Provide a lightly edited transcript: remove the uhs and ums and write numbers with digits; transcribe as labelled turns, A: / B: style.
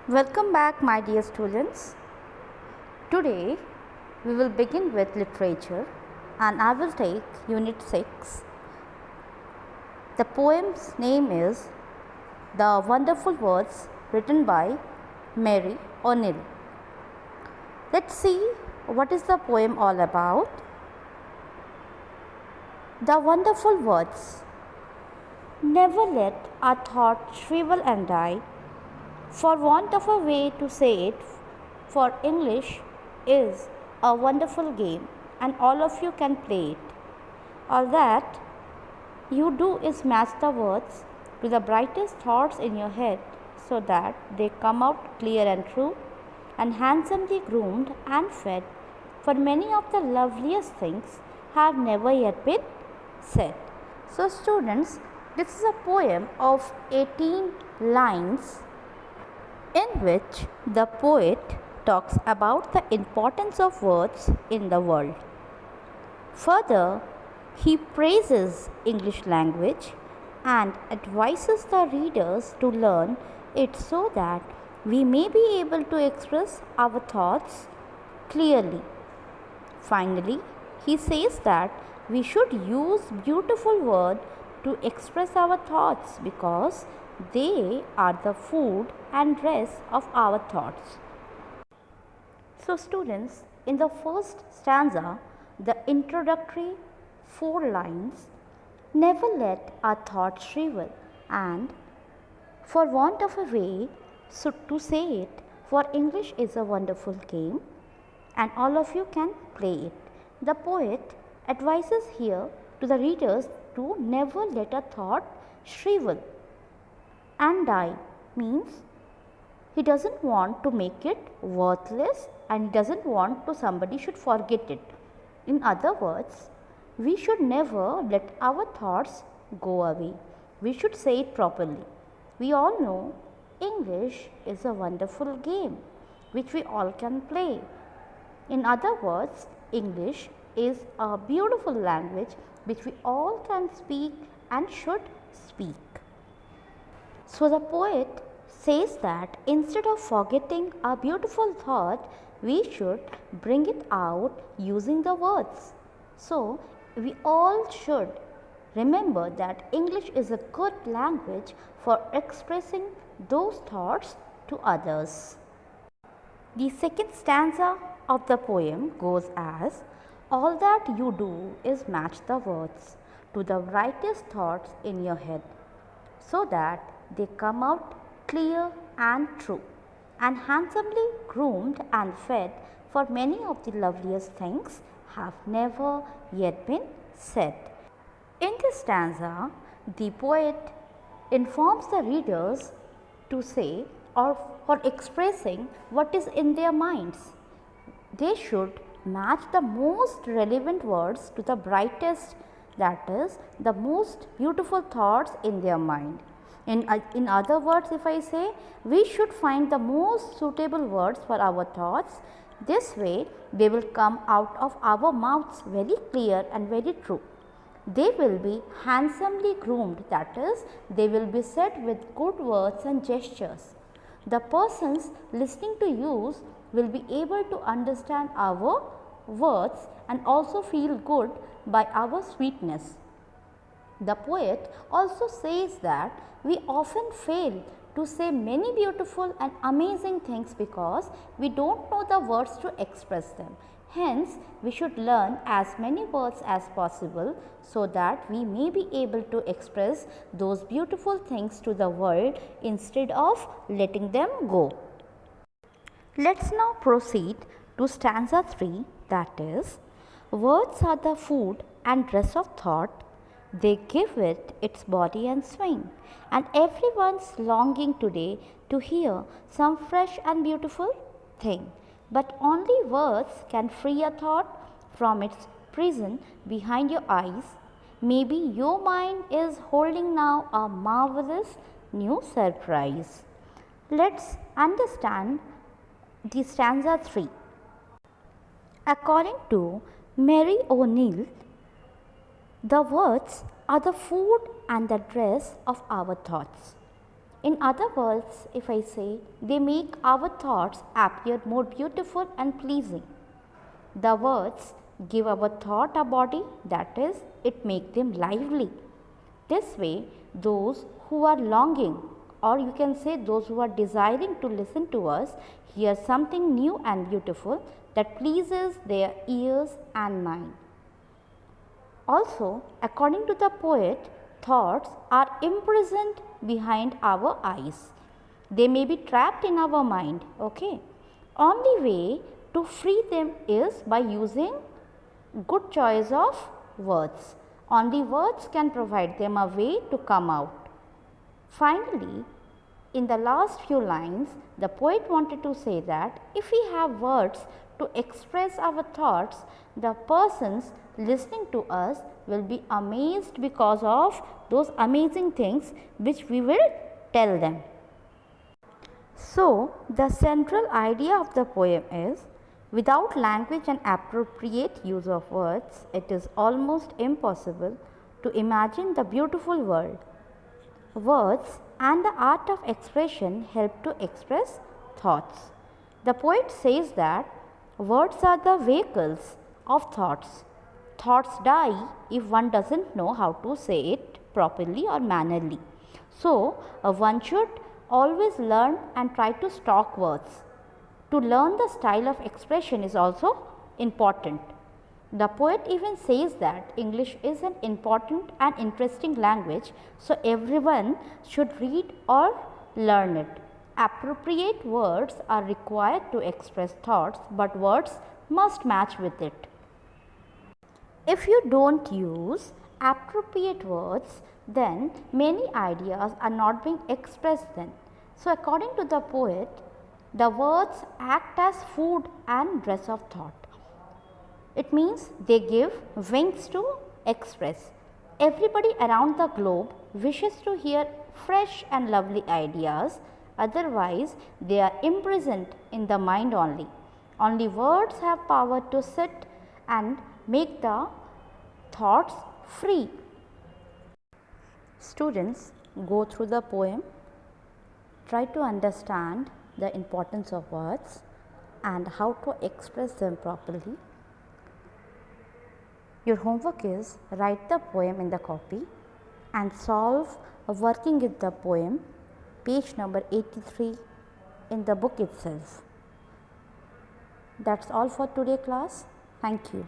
A: Welcome back, my dear students. Today we will begin with literature and I will take Unit 6. The poem's name is The Wonderful Words, written by Mary O'Neill. Let's see what is the poem all about. The Wonderful Words. Never let a thought shrivel and die for want of a way to say it, for English is a wonderful game and all of you can play it. All that you do is match the words to the brightest thoughts in your head so that they come out clear and true and handsomely groomed and fed, for many of the loveliest things have never yet been said. So students, this is a poem of 18 lines in which the poet talks about the importance of words in the world. Further, he praises English language and advises the readers to learn it so that we may be able to express our thoughts clearly. Finally, he says that we should use beautiful words to express our thoughts because they are the food and rest of our thoughts. So students, in the first stanza, the introductory 4 lines, never let a thought shrivel and for want of a way to say it, for English is a wonderful game and all of you can play it. The poet advises here to the readers to never let a thought shrivel and die, means he doesn't want to make it worthless and he doesn't want to somebody should forget it. In other words, we should never let our thoughts go away. We should say it properly. We all know English is a wonderful game which we all can play. In other words, English is a beautiful language which we all can speak and should speak. So the poet says that instead of forgetting a beautiful thought, we should bring it out using the words. So we all should remember that English is a good language for expressing those thoughts to others. The second stanza of the poem goes as, all that you do is match the words to the brightest thoughts in your head so that they come out clear and true and handsomely groomed and fed, for many of the loveliest things have never yet been said. In this stanza, the poet informs the readers to say or for expressing what is in their minds. They should match the most relevant words to the brightest, that is, the most beautiful thoughts in their mind. In other words, if I say, we should find the most suitable words for our thoughts. This way, they will come out of our mouths very clear and very true. They will be handsomely groomed, that is, they will be said with good words and gestures. The persons listening to you will be able to understand our words and also feel good by our sweetness. The poet also says that we often fail to say many beautiful and amazing things because we don't know the words to express them. Hence, we should learn as many words as possible so that we may be able to express those beautiful things to the world instead of letting them go. Let's now proceed to stanza 3, that is, words are the food and dress of thought. They give it its body and swing, and everyone's longing today to hear some fresh and beautiful thing. But only words can free a thought from its prison behind your eyes. Maybe your mind is holding now a marvelous new surprise. Let's understand the stanza 3. According to Mary O'Neill, the words are the food and the dress of our thoughts. In other words, if I say, they make our thoughts appear more beautiful and pleasing. The words give our thought a body, that is, it makes them lively. This way, those who are longing, or you can say those who are desiring to listen to us, hear something new and beautiful that pleases their ears and mind. Also, according to the poet, thoughts are imprisoned behind our eyes. They may be trapped in our mind. Okay. Only way to free them is by using good choice of words. Only words can provide them a way to come out. Finally, in the last few lines, the poet wanted to say that if we have words to express our thoughts, the persons listening to us will be amazed because of those amazing things which we will tell them. So, the central idea of the poem is, without language and appropriate use of words, it is almost impossible to imagine the beautiful world. Words and the art of expression help to express thoughts. The poet says that words are the vehicles of thoughts. Thoughts die if one doesn't know how to say it properly or mannerly. So, one should always learn and try to stock words. To learn the style of expression is also important. The poet even says that English is an important and interesting language, so everyone should read or learn it. Appropriate words are required to express thoughts, but words must match with it. If you don't use appropriate words, then many ideas are not being expressed then. So, according to the poet, the words act as food and dress of thought. It means they give wings to express. Everybody around the globe wishes to hear fresh and lovely ideas, otherwise they are imprisoned in the mind only. Only words have power to sit and make the thoughts free. Students, go through the poem, try to understand the importance of words and how to express them properly. Your homework is write the poem in the copy and solve a working with the poem, page number 83 in the book itself. That's all for today class. Thank you.